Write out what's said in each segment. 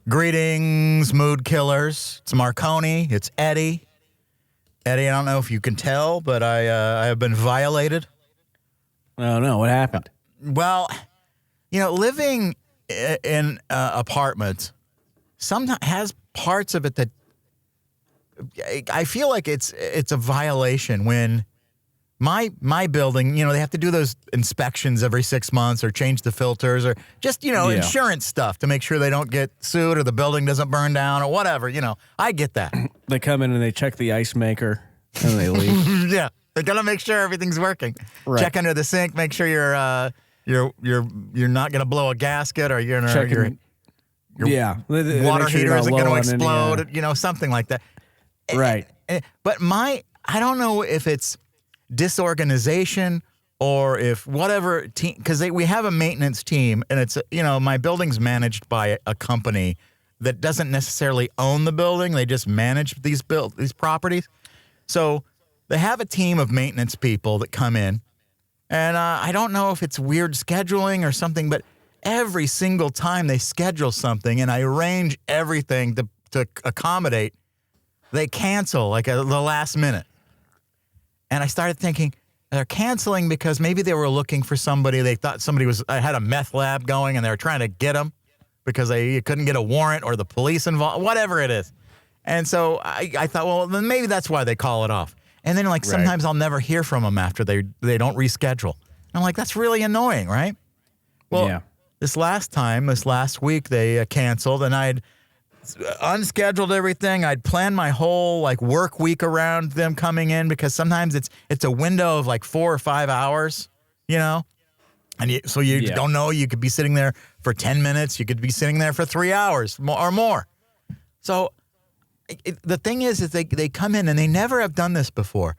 Greetings, mood killers. It's Marconi. It's Eddie. Eddie, I don't know if you can tell, but I have been violated. Oh, no. What happened? Well, living in apartments sometimes has parts of it that I feel like it's a violation when my building, they have to do those inspections every 6 months or change the filters or just, insurance stuff to make sure they don't get sued or the building doesn't burn down or whatever. I get that. They come in and they check the ice maker and they leave. Yeah. They're going to make sure everything's working. Right. Check under the sink, make sure you're not going to blow a gasket or your water heater isn't going to explode, something like that. Right. But I don't know if it's disorganization or if whatever team, because we have a maintenance team and it's, my building's managed by a company that doesn't necessarily own the building. They just manage these properties. So they have a team of maintenance people that come in and I don't know if it's weird scheduling or something, but every single time they schedule something and I arrange everything to accommodate, they cancel like at the last minute. And I started thinking, they're canceling because maybe they were looking for somebody. They thought somebody had a meth lab going and they were trying to get them because they couldn't get a warrant or the police involved, whatever it is. And so I thought, well, then maybe that's why they call it off. And then sometimes I'll never hear from them after they don't reschedule. And I'm like, that's really annoying, right? Well, this last week, they canceled and I'd unscheduled everything. I'd planned my whole work week around them coming in because sometimes it's a window of 4 or 5 hours, and so you don't know. You could be sitting there for 10 minutes. You could be sitting there for 3 hours or more. So the thing is they come in and they never have done this before,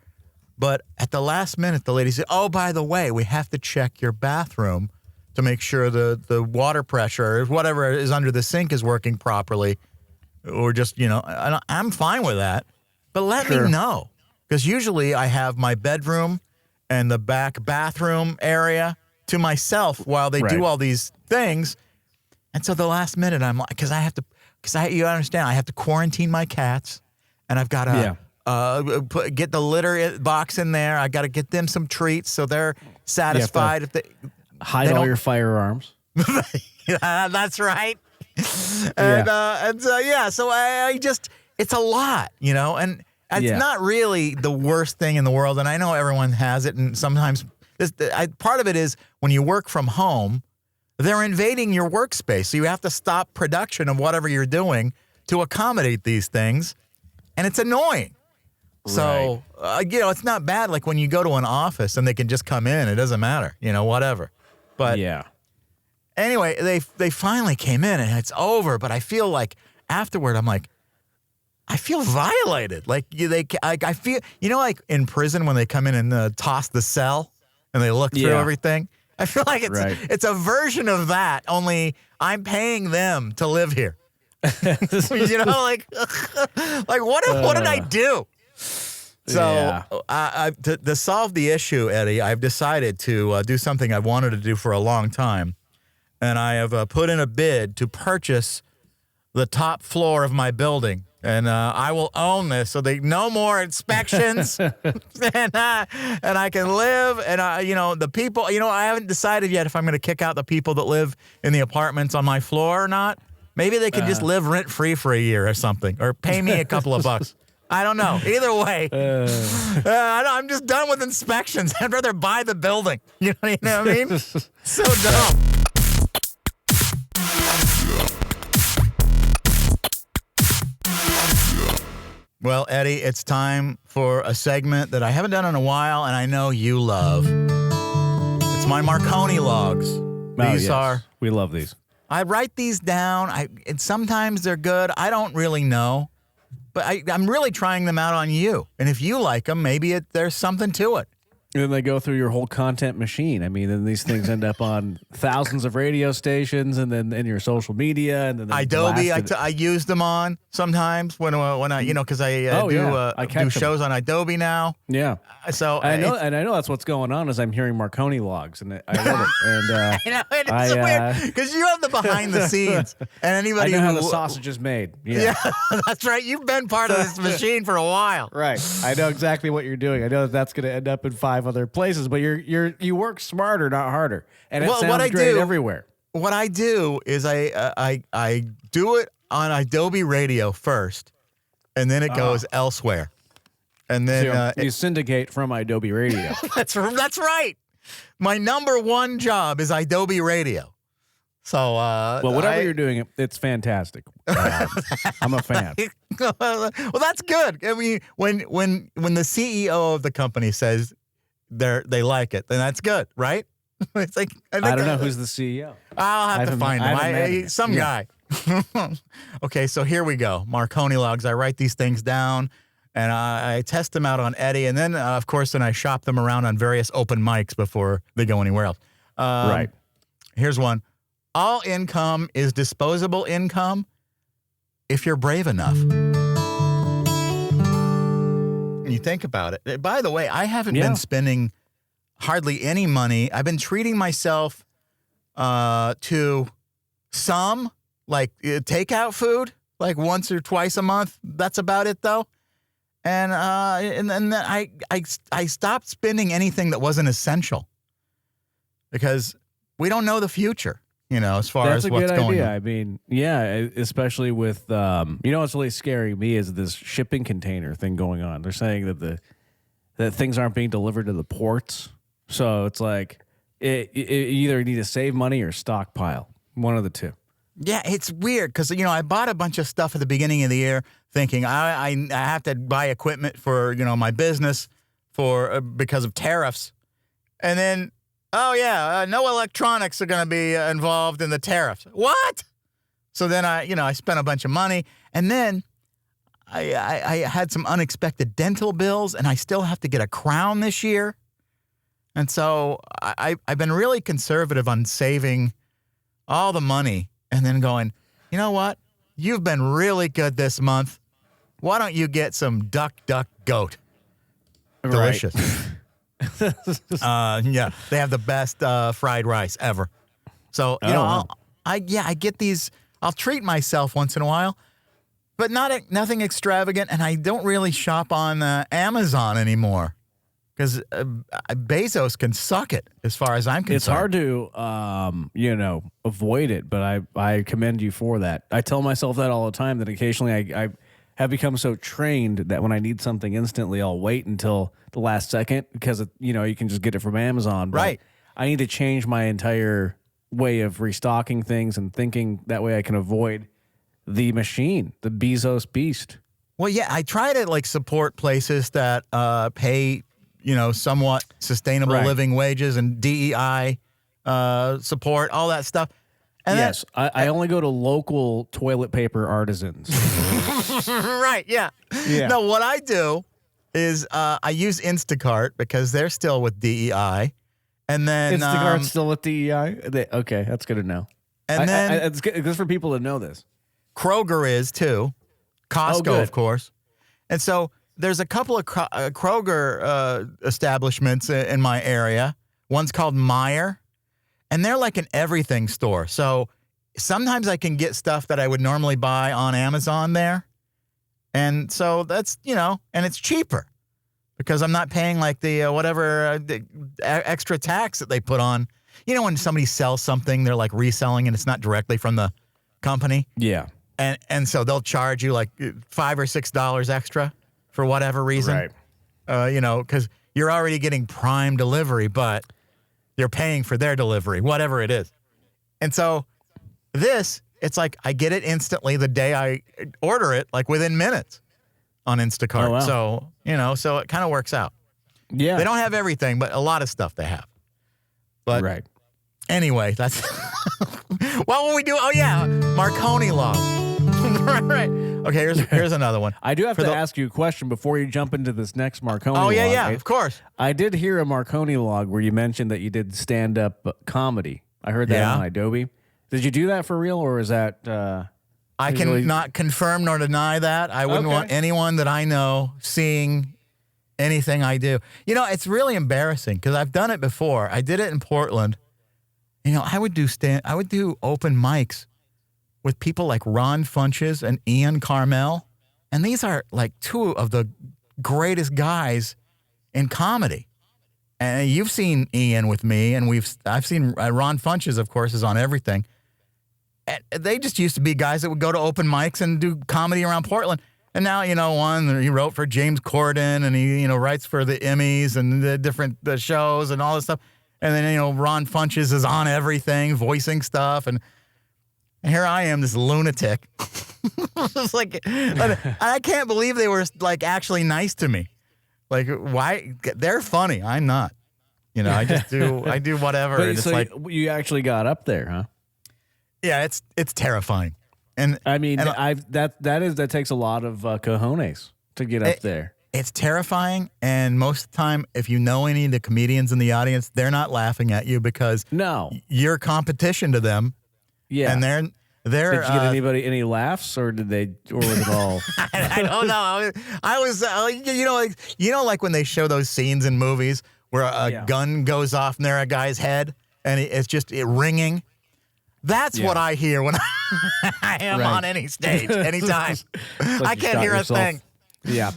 but at the last minute the lady said, "Oh, by the way, we have to check your bathroom to make sure the water pressure or whatever is under the sink is working properly." Or just, I'm fine with that. But let me know. Because usually I have my bedroom and the back bathroom area to myself while they do all these things. And so the last minute I'm like, you understand, I have to quarantine my cats. And I've got to get the litter box in there. I got to get them some treats so they're satisfied. Hide all your firearms. That's right. So I just, it's a lot, and it's not really the worst thing in the world. And I know everyone has it. And sometimes part of it is when you work from home, they're invading your workspace. So you have to stop production of whatever you're doing to accommodate these things. And it's annoying. Right. So, it's not bad. Like when you go to an office and they can just come in, it doesn't matter, whatever. But anyway, they finally came in and it's over, but I feel like afterward I'm like, I feel violated. Like I feel, like in prison when they come in and toss the cell and they look through everything. I feel like it's a version of that. Only I'm paying them to live here. What did I do? So to solve the issue, Eddie, I've decided to do something I've wanted to do for a long time. And I have put in a bid to purchase the top floor of my building. And I will own this so no more inspections. and I can live. And, the people, I haven't decided yet if I'm going to kick out the people that live in the apartments on my floor or not. Maybe they could just live rent-free for a year or something or pay me a couple of bucks. I don't know. Either way, I'm just done with inspections. I'd rather buy the building. You know what I mean? So dumb. Well, Eddie, it's time for a segment that I haven't done in a while, and I know you love. It's my Marconi-Logs. We love these. I write these down, and sometimes they're good. I don't really know, but I'm really trying them out on you. And if you like them, maybe there's something to it. And then they go through your whole content machine. I mean, then these things end up on thousands of radio stations, and then in your social media, and then Adobe. I use them on sometimes when I because I do shows on Adobe now. Yeah. So I know that's what's going on. Is I'm hearing Marconi-Logs, and I love it. And I know it's weird because you have the behind the scenes, and anybody I know how the sausage is made. Yeah, that's right. You've been part of this machine for a while, right? I know exactly what you're doing. I know that's going to end up in 5 other places, but you work smarter, not harder, and it sounds great everywhere. What I do is I do it on Adobe Radio first, and then it goes elsewhere, and then you syndicate from Adobe Radio. That's right. My number one job is Adobe Radio. So, whatever you're doing, it's fantastic. I'm a fan. Well, that's good. I mean, when the CEO of the company says they like it, then that's good, right? It's like I don't know who's the CEO. I'll have to find him. Some guy. Okay, so here we go. Marconi-Logs. I write these things down, and I test them out on Eddie, and then of course, then I shop them around on various open mics before they go anywhere else. Right. Here's one. All income is disposable income if you're brave enough. You think about it. By the way, I haven't been spending hardly any money. I've been treating myself to some like takeout food, like once or twice a month. That's about it, though. And then I stopped spending anything that wasn't essential because we don't know the future. As far as what's going on. I mean, yeah, especially with, what's really scaring me is this shipping container thing going on. They're saying that things aren't being delivered to the ports. So it's like you either need to save money or stockpile. One of the two. Yeah, it's weird because, I bought a bunch of stuff at the beginning of the year thinking I have to buy equipment for, my business because of tariffs. And then, no electronics are going to be involved in the tariffs. What? So then I spent a bunch of money, and then I had some unexpected dental bills, and I still have to get a crown this year. And so I've been really conservative on saving all the money and then going, you know what? You've been really good this month. Why don't you get some duck, goat? Delicious. Yeah, they have the best fried rice ever. So, I get these. I'll treat myself once in a while, but nothing extravagant. And I don't really shop on Amazon anymore because Bezos can suck it as far as I'm concerned. It's hard to, avoid it, but I commend you for that. I tell myself that all the time, that occasionally I have become so trained that when I need something instantly, I'll wait until the last second because, you can just get it from Amazon. But right. I need to change my entire way of restocking things and thinking that way I can avoid the machine, the Bezos beast. Well, yeah, I try to support places that pay, somewhat sustainable living wages and DEI support, all that stuff. And yes, I only go to local toilet paper artisans. Right, yeah. No, what I do is I use Instacart because they're still with DEI. And then Instacart's still with DEI? Okay, that's good to know. And then it's good for people to know this. Kroger is too. Costco, of course. And so there's a couple of Kroger establishments in my area. One's called Meijer. And they're like an everything store. So sometimes I can get stuff that I would normally buy on Amazon there. And so that's, and it's cheaper because I'm not paying like the the extra tax that they put on. When somebody sells something, they're like reselling and it's not directly from the company. Yeah. And so they'll charge you like $5 or $6 extra for whatever reason. Right. Because you're already getting prime delivery, but you're paying for their delivery, whatever it is. And so it's like I get it instantly the day I order it, like within minutes on Instacart. Oh, wow. So, so it kind of works out. Yeah. They don't have everything, but a lot of stuff they have. But right. Anyway, that's what will we do? Oh, yeah, Marconi-Logs. Right. Okay, here's another one. I do have to ask you a question before you jump into this next Marconi log. Oh, yeah, of course. I did hear a Marconi log where you mentioned that you did stand-up comedy. I heard that on Adobe. Did you do that for real, or is that... I can not confirm nor deny that. I wouldn't want anyone that I know seeing anything I do. You know, it's really embarrassing because I've done it before. I did it in Portland. You know, I would do open mics with people like Ron Funches and Ian Carmel. And these are like two of the greatest guys in comedy. And you've seen Ian with me, and I've seen Ron Funches, of course, is on everything. And they just used to be guys that would go to open mics and do comedy around Portland. And now, you know, he wrote for James Corden, and he, you know, writes for the Emmys and the different shows and all this stuff. And then, you know, Ron Funches is on everything, voicing stuff. And here I am, this lunatic. It's like, I can't believe they were, like, actually nice to me. Like, why? They're funny. I'm not. You know, I do whatever. But and it's so like, you actually got up there, huh? Yeah, it's terrifying. And I mean, that takes a lot of cojones to get up there. It's terrifying, and most of the time, if you know any of the comedians in the audience, they're not laughing at you because you're competition to them. Yeah, and they're. Did you get any laughs, or was it all? I don't know. I was, like when they show those scenes in movies where a gun goes off near a guy's head and it's just ringing. That's what I hear when I am on any stage, anytime. Like I can't hear a thing. Yeah.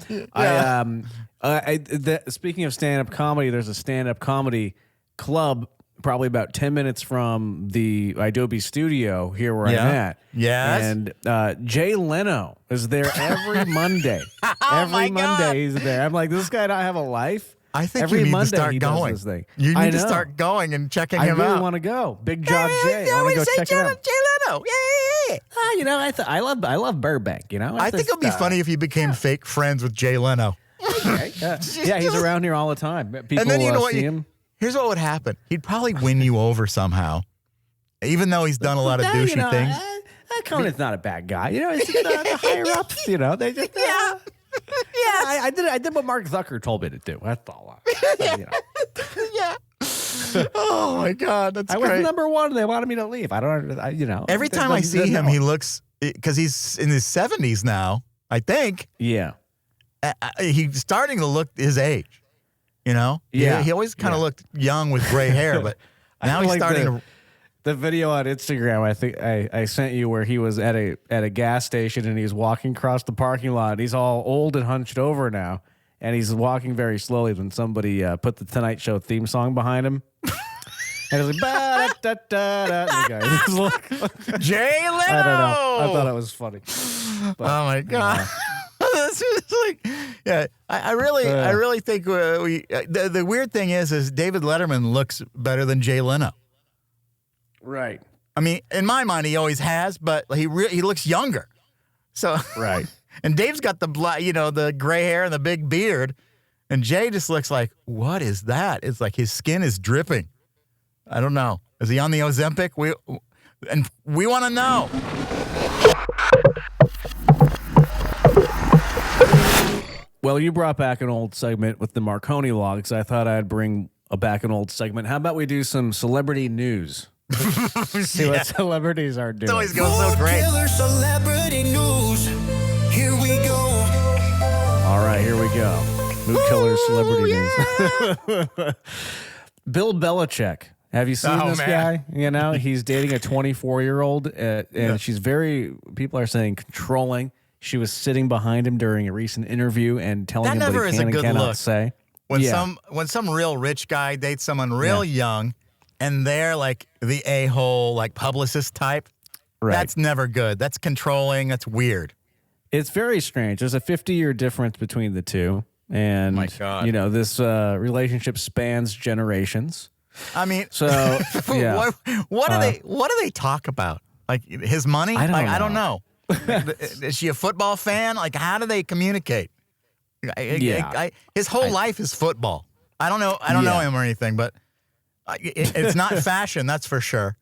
Speaking of stand-up comedy, there's a stand-up comedy club probably about 10 minutes from the Adobe studio here where I'm at. Yes. And Jay Leno is there every Monday. Every Monday he's there. I'm like, this guy don't have a life? I think every you need Monday to start going. This thing. You need to start going and checking him out. I really want to go. Big Job Jay. I want to go check it out. Jay Leno. Yeah. You know, I love Burbank. You know, I think it would be funny if you became fake friends with Jay Leno. Okay. Yeah, he's around here all the time. People and then you know what? See him. Here's what would happen. He'd probably win you over somehow, even though he's done a lot of douchey things. Conan's not a bad guy. You know, it's the higher ups. You know, they just I did what Mark Zucker told me to do. That's all. Yeah. Oh my God, that's great. I was number one. They wanted me to leave. I don't. Every time I see him, he looks because he's in his 70s now. I think. Yeah. He's starting to look his age. You know. Yeah. He always kind of looked young with gray hair, but now he's starting to. The video on Instagram, I think I sent you where he was at a gas station and he's walking across the parking lot. He's all old and hunched over now, and he's walking very slowly when somebody put the Tonight Show theme song behind him. And it's like, Jay Leno. I don't know. I thought it was funny. But, oh my God. This is like, yeah, I really think the weird thing is David Letterman looks better than Jay Leno. Right. I mean, in my mind, he always has, but he looks younger. So right. And Dave's got the the gray hair and the big beard, and Jay just looks like, what is that? It's like his skin is dripping. I don't know. Is he on the Ozempic? We want to know. Well, you brought back an old segment with the Marconi-Logs. I thought I'd bring back an old segment. How about we do some celebrity news? See what celebrities are doing. It always goes so great. Killer celebrity news. Here we go. All right, here we go. Mood killer celebrity news. Bill Belichick. Have you seen this guy? You know, he's dating a 24-year-old, and she's people are saying controlling. She was sitting behind him during a recent interview and telling him what he can and cannot say. When some real rich guy dates someone real young, and they're like the a-hole, like publicist type, that's never good. That's controlling. That's weird. It's very strange. There's a 50-year difference between the two. And, my God. You know, this relationship spans generations. I mean, so what do they talk about? Like his money? I don't know. Is she a football fan? Like, how do they communicate? His whole life is football. I don't know. I don't know him or anything, but it's not fashion. That's for sure.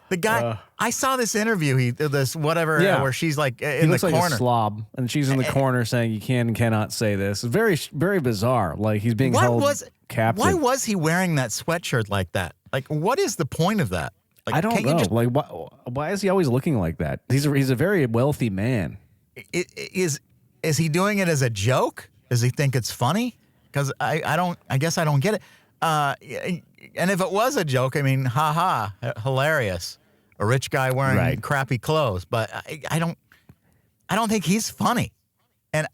The guy, I saw this interview. Where she's like in he the looks corner, like a slob, and she's in the corner saying you can and cannot say this. It's very, very bizarre. Like he's being held captive. Why was he wearing that sweatshirt like that? Like, what is the point of that? Like, I don't know. Like, why is he always looking like that? He's a very wealthy man. Is he doing it as a joke? Does he think it's funny? Because I guess I don't get it. And if it was a joke, I mean, hilarious. A rich guy wearing crappy clothes, but I don't think he's funny. And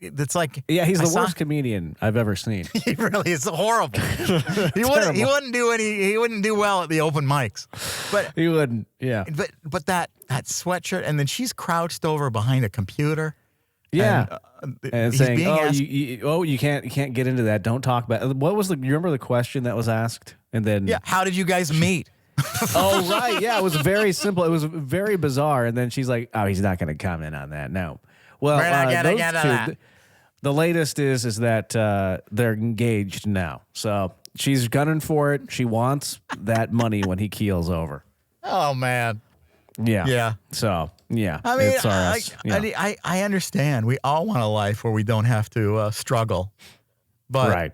it's like, he's the worst comedian I've ever seen. He really is horrible. He wouldn't do well at the open mics. But he wouldn't. Yeah. But that sweatshirt, and then she's crouched over behind a computer. Yeah. And saying, you can't get into that. Don't talk about it. What was you remember the question that was asked? And then how did you guys meet? Oh, right. Yeah, it was very simple. It was very bizarre. And then she's like, he's not going to comment on that. No. Well, the latest is that they're engaged now. So she's gunning for it. She wants that money when he keels over. Oh, man. Yeah. Yeah. So, yeah. I mean, I understand. We all want a life where we don't have to struggle. But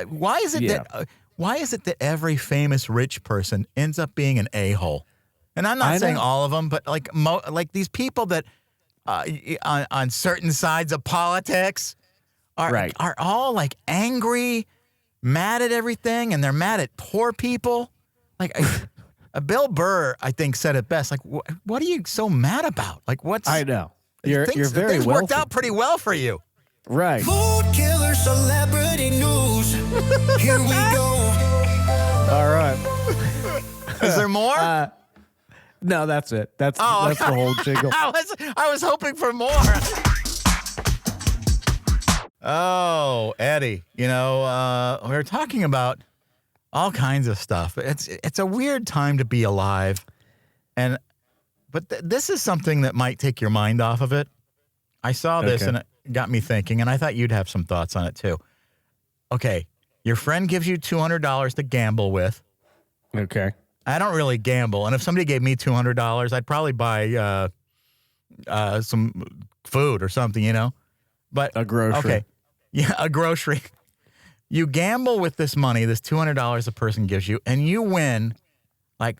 why is it that every famous rich person ends up being an a-hole? And I'm not saying all of them, but like these people that on certain sides of politics are all like angry, mad at everything, and they're mad at poor people. Like Bill Burr, I think, said it best. Like, what are you so mad about? Like, what's I know you're very things wealthy. Worked out pretty well for you, right? Food killer celebrity news. Here we go. All right. Is there more? No, that's it. That's the whole jingle. I was hoping for more. Oh, Eddie, we were talking about all kinds of stuff. It's a weird time to be alive, but this is something that might take your mind off of it. I saw this and it got me thinking, and I thought you'd have some thoughts on it too. Okay, your friend gives you $200 to gamble with. Okay. I don't really gamble, and if somebody gave me $200, I'd probably buy some food or something, But a grocery. Okay, yeah, a grocery. You gamble with this money, this $200 a person gives you, and you win like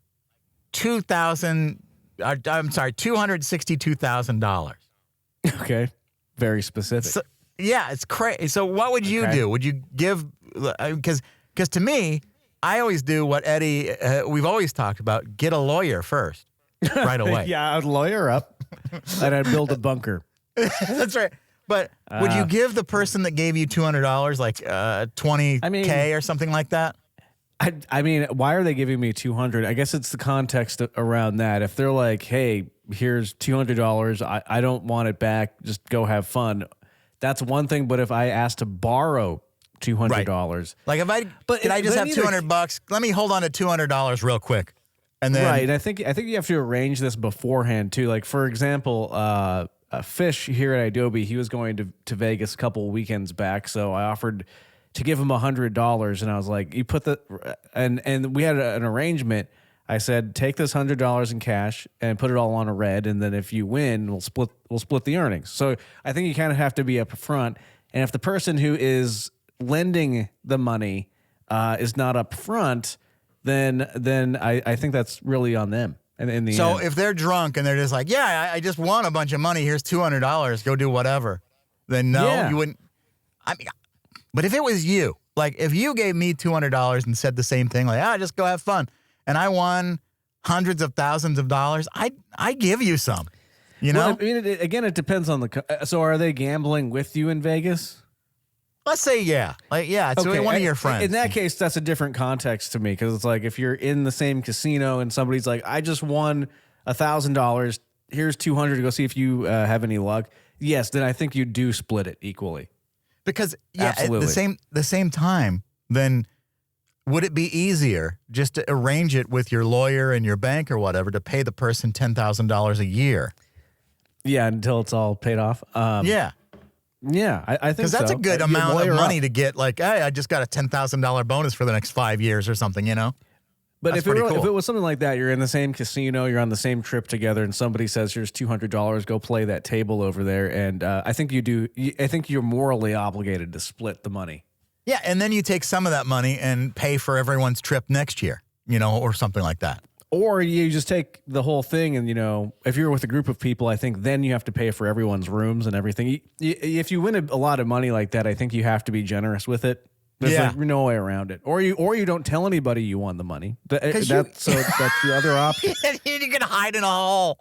$262,000. Okay, very specific. So, yeah, it's crazy. So what would you do? Would you give? Because to me, I always do what Eddie, we've always talked about, get a lawyer first, right away. Yeah, I'd lawyer up, and I'd build a bunker. That's right. But would you give the person that gave you $200 like $20K or something like that? I mean, why are they giving me $200? I guess it's the context around that. If they're like, hey, here's $200, I don't want it back, just go have fun. That's one thing. But if I asked to borrow $200, like if I just have $200, let me hold on to $200 real quick, and then right. I think you have to arrange this beforehand too. Like for example, Fish here at Adobe, he was going to Vegas a couple weekends back, so I offered to give him $100, and I was like, you put and we had an arrangement. I said, take this $100 in cash and put it all on a red, and then if you win, we'll split the earnings. So I think you kind of have to be up front, and if the person who is lending the money is not up front, then I think that's really on them. And in the end. If they're drunk and they're just like, yeah, I just won a bunch of money, here's $200, go do whatever, then no, you wouldn't. I mean, but if it was you, like if you gave me $200 and said the same thing, like, just go have fun, and I won hundreds of thousands of dollars, I give you some, Well, I mean, it depends on so are they gambling with you in Vegas? Let's say, it's one of your friends. In that case, that's a different context to me, because it's like if you're in the same casino and somebody's like, I just won $1,000, here's $200 to go see if you have any luck. Yes, then I think you do split it equally. Because at the same time, then would it be easier just to arrange it with your lawyer and your bank or whatever to pay the person $10,000 a year? Yeah, until it's all paid off. Yeah, I think because that's a good amount of money to get. Like, hey, I just got a $10,000 bonus for the next 5 years or something. But That's if pretty cool. if it was something like that, you're in the same casino, you're on the same trip together, and somebody says, "Here's $200, go play that table over there," and I think I think you're morally obligated to split the money. Yeah, and then you take some of that money and pay for everyone's trip next year, or something like that. Or you just take the whole thing, and if you're with a group of people, I think then you have to pay for everyone's rooms and everything. If you win a lot of money like that, I think you have to be generous with it. There's like no way around it. Or you don't tell anybody you won the money. That's the other option. You can hide in a hole.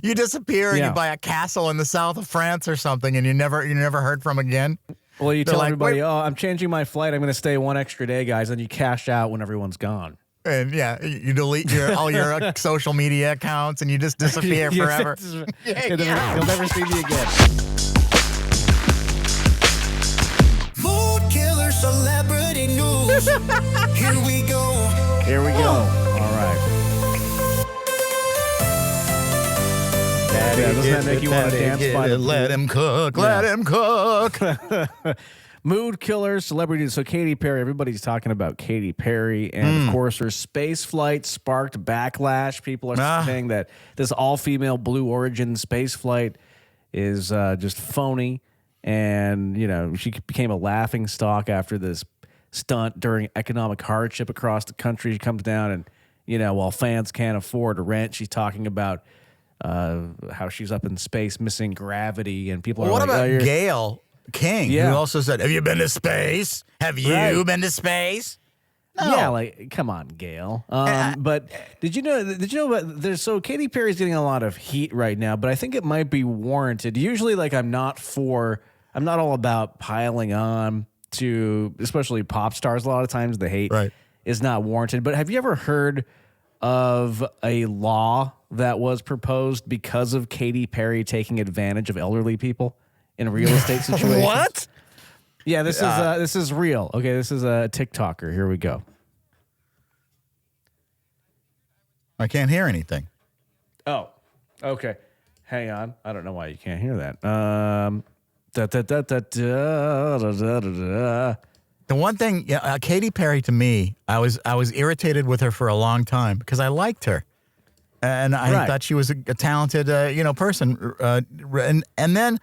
You disappear and you buy a castle in the south of France or something, and you never heard from again. Well, you tell everybody, "Oh, I'm changing my flight. I'm going to stay one extra day, guys," and you cash out when everyone's gone. And you delete all your social media accounts, and you just disappear forever. You'll never see me again. Celebrity news. Here we go. Here we go. All right. Doesn't that make you want to dance by the Let him cook. Let him cook. Mood killers, celebrities. So Katy Perry, everybody's talking about Katy Perry. And of course, her space flight sparked backlash. People are saying that this all-female Blue Origin space flight is just phony. And, she became a laughing stock after this stunt during economic hardship across the country. She comes down and, while fans can't afford a rent, she's talking about how she's up in space missing gravity. And people are what like, about Gail King, who also said, "Have you been to space? Have you been to space?" No. Yeah, like, come on, Gail. But did you know about so Katy Perry's getting a lot of heat right now, but I think it might be warranted. Usually, I'm not all about piling on to, especially pop stars. A lot of times the hate is not warranted. But have you ever heard of a law that was proposed because of Katy Perry taking advantage of elderly people in real estate situations? What? Yeah, this is real. Okay, this is a TikToker. Here we go. I can't hear anything. Oh, okay. Hang on. I don't know why you can't hear that. The one thing, Katy Perry, to me, I was irritated with her for a long time because I liked her, and I thought she was a talented, person. And then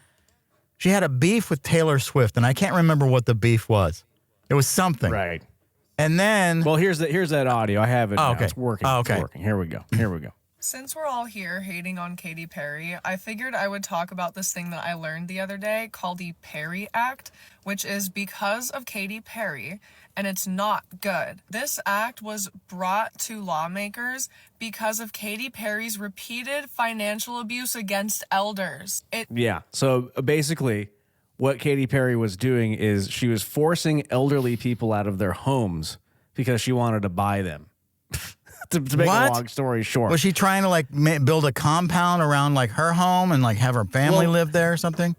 she had a beef with Taylor Swift, and I can't remember what the beef was. It was something, right? And then, well, here's that audio. I have it. Now. Okay, it's working. okay. It's working. Here we go. Here we go. Since we're all here hating on Katy Perry, I figured I would talk about this thing that I learned the other day called the Perry Act, which is because of Katy Perry, and it's not good. This act was brought to lawmakers because of Katy Perry's repeated financial abuse against elders. Yeah, so basically what Katy Perry was doing is she was forcing elderly people out of their homes because she wanted to buy them. To make a long story short. Was she trying to build a compound around her home and have her family live there or something?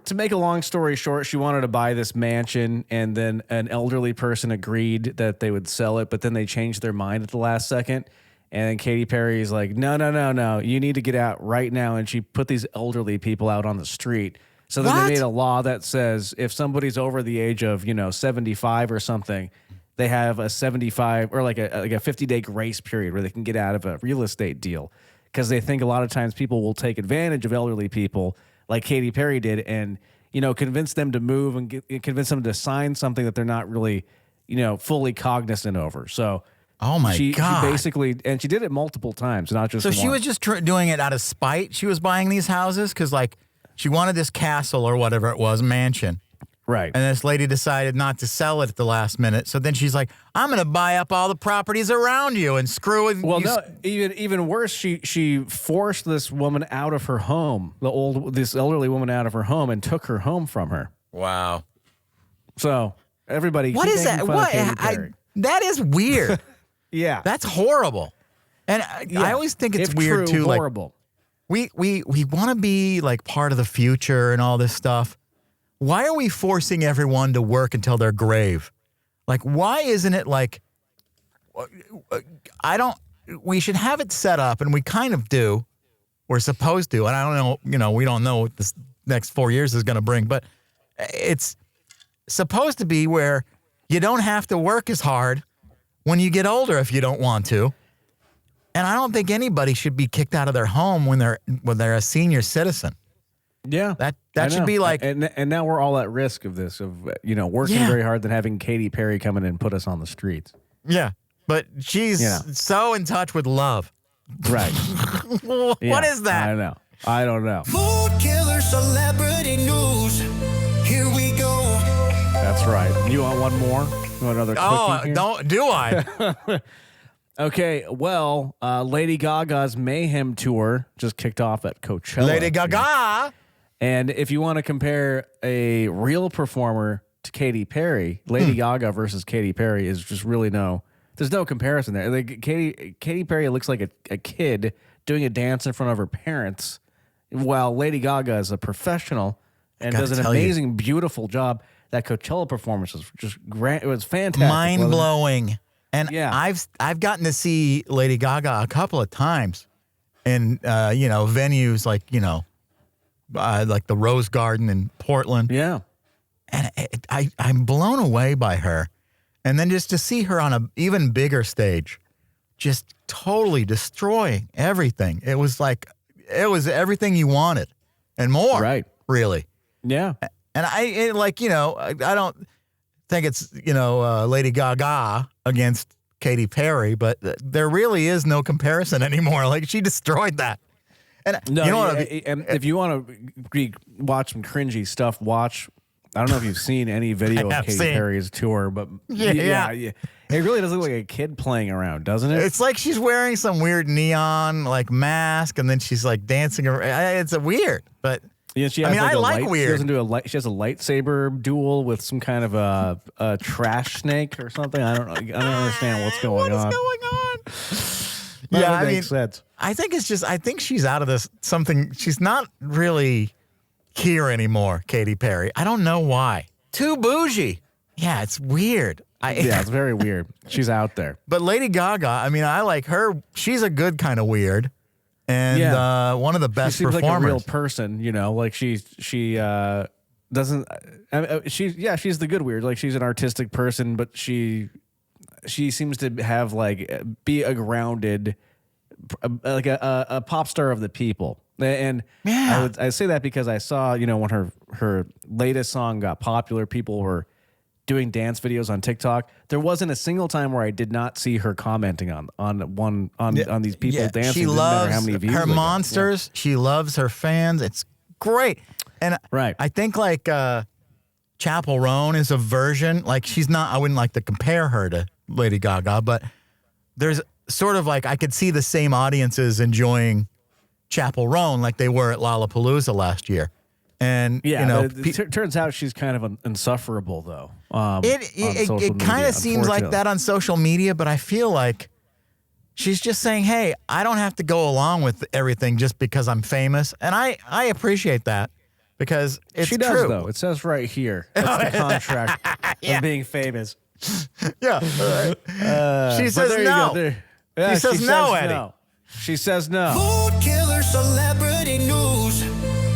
To make a long story short, she wanted to buy this mansion, and then an elderly person agreed that they would sell it, but then they changed their mind at the last second. And then Katy Perry's like, no, you need to get out right now. And she put these elderly people out on the street. So then they made a law that says if somebody's over the age of, 75 or something, they have a 75 or like a 50-day grace period where they can get out of a real estate deal, because they think a lot of times people will take advantage of elderly people like Katy Perry did and, convince them to move and convince them to sign something that they're not really, fully cognizant over. So oh my God. She basically, and she did it multiple times, not just So she once. was just doing it out of spite. She was buying these houses because she wanted this castle or whatever it was, mansion. Right. And this lady decided not to sell it at the last minute. So then she's like, I'm going to buy up all the properties around you and screw with Well, you. no, even worse, she forced this woman out of her home, this elderly woman out of her home, and took her home from her. Wow. So everybody, What is that? What? That is weird. Yeah. That's horrible. And I always think it's weird too. Horrible. We want to be part of the future and all this stuff. Why are we forcing everyone to work until their grave? Why isn't it we should have it set up, and we kind of do. We're supposed to. And I don't know, we don't know what this next 4 years is going to bring, but it's supposed to be where you don't have to work as hard when you get older if you don't want to. And I don't think anybody should be kicked out of their home when they're a senior citizen. Yeah, That should be like, and now we're all at risk of this, of working very hard than having Katy Perry come in and put us on the streets. yeah. But she's so in touch with love. Right. What is that? I don't know. Mood killer celebrity news. Here we go. That's right. You want one more? You want another quickie here? Don't do I? Okay, well, Lady Gaga's Mayhem Tour just kicked off at Coachella. Lady Gaga. And if you want to compare a real performer to Katy Perry, Lady Gaga versus Katy Perry is just really there's no comparison there. Like Katy Perry looks like a kid doing a dance in front of her parents, while Lady Gaga is a professional and does an amazing, beautiful job. That Coachella performance was just great. It was fantastic. Mind blowing. And I've gotten to see Lady Gaga a couple of times in venues like like the Rose Garden in Portland. Yeah, and I'm blown away by her. And then just to see her on an even bigger stage, just totally destroying everything. It was everything you wanted and more. Right. Really. Yeah. And I don't think it's, Lady Gaga against Katy Perry, but there really is no comparison anymore. Like, she destroyed that. And and if you want to watch some cringy stuff, I don't know if you've seen any video of Katy Perry's tour, but yeah. It really does look like a kid playing around, doesn't it? It's like she's wearing some weird neon mask, and then she's dancing around. It's weird, but yeah, I like weird. She has a lightsaber duel with some kind of a trash snake or something. I don't understand what's going on. What is going on? Makes sense. I think she's out of this something. She's not really here anymore, Katy Perry. I don't know why. Too bougie. Yeah, it's weird. It's very weird. She's out there. But Lady Gaga, I like her. She's a good kind of weird. And one of the best she seems performers. Like a real person, like she doesn't. She's the good weird. Like, she's an artistic person, but she seems to have be a grounded, like a pop star of the people. And I say that because I saw when her latest song got popular, people were doing dance videos on TikTok. There wasn't a single time where I did not see her commenting on these people dancing. She loves how many views her monsters. Yeah. She loves her fans. It's great. And I think Chapel Roan is a version. She's not. I wouldn't like to compare her to Lady Gaga, but there's sort of I could see the same audiences enjoying Chapel Roan like they were at Lollapalooza last year. And it turns out she's kind of insufferable, though. It kind of seems like that on social media, but I feel like she's just saying, "Hey, I don't have to go along with everything just because I'm famous," and I appreciate that because it's she does, true. Though it says right here, that's the contract of being famous. Yeah, she says no. She says no, Eddie. No. She says no. Food killer celebrity news.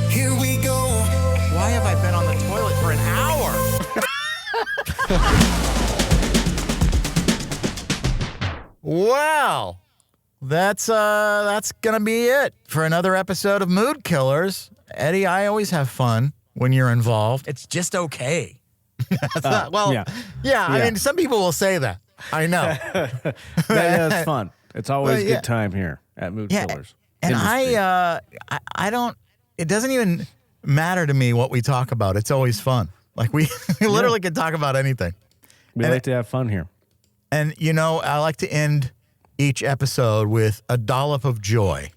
Here we go. Why have I been on the toilet for an hour? Well, that's gonna be it for another episode of Mood Killers. Eddie, I always have fun when you're involved. It's just okay. I mean, some people will say that. I know. It's fun. It's always a good time here at Mood Killers. And I don't. It doesn't even matter to me what we talk about. It's always fun. We literally can talk about anything. We like to have fun here. And I like to end each episode with a dollop of joy.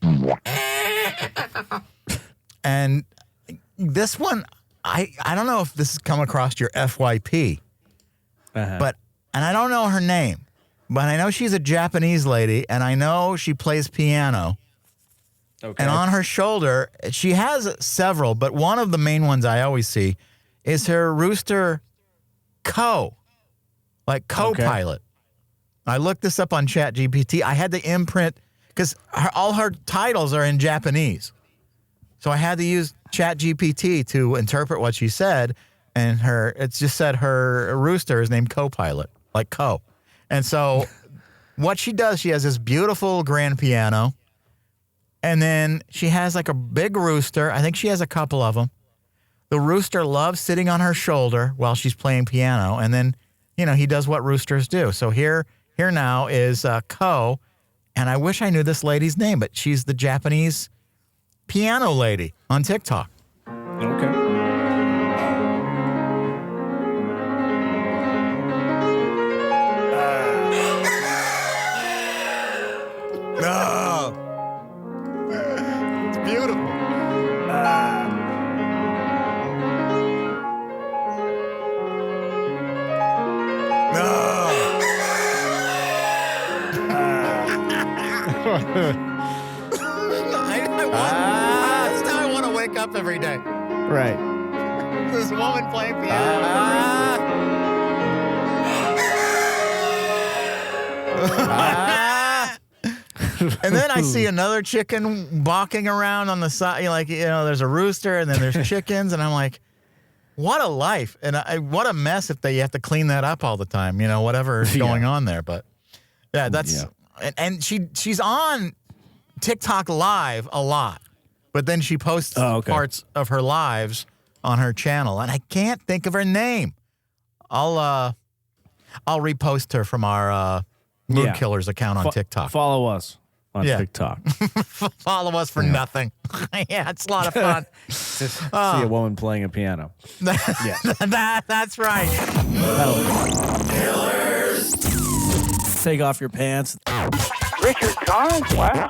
And this one, I don't know if this has come across your FYP, but I don't know her name, but I know she's a Japanese lady, and I know she plays piano. Okay. And on her shoulder, she has several, but one of the main ones I always see is her rooster co-pilot. Okay. I looked this up on ChatGPT. I had to imprint, because all her titles are in Japanese. So I had to use ChatGPT to interpret what she said, and it just said her rooster is named Co-Pilot, like Co. And so what she does, she has this beautiful grand piano, and then she has like a big rooster. I think she has a couple of them. The rooster loves sitting on her shoulder while she's playing piano, and then, he does what roosters do. So here now is Ko, and I wish I knew this lady's name, but she's the Japanese piano lady on TikTok. Okay. Oh. It's beautiful. That's how I want to wake up every day. Right. This woman playing piano. And then I see another chicken balking around on the side. There's a rooster and then there's chickens. And I'm like, what a life. And what a mess if you have to clean that up all the time, whatever is going on there. But yeah, that's, and she's on TikTok live a lot, but then she posts parts of her lives on her channel. And I can't think of her name. I'll repost her from our Mood Killers account on TikTok. Follow us on TikTok. Follow us for nothing. Yeah, it's a lot of fun. Just see a woman playing a piano. That's right. Killers. Take off your pants. Richard Carnes, wow.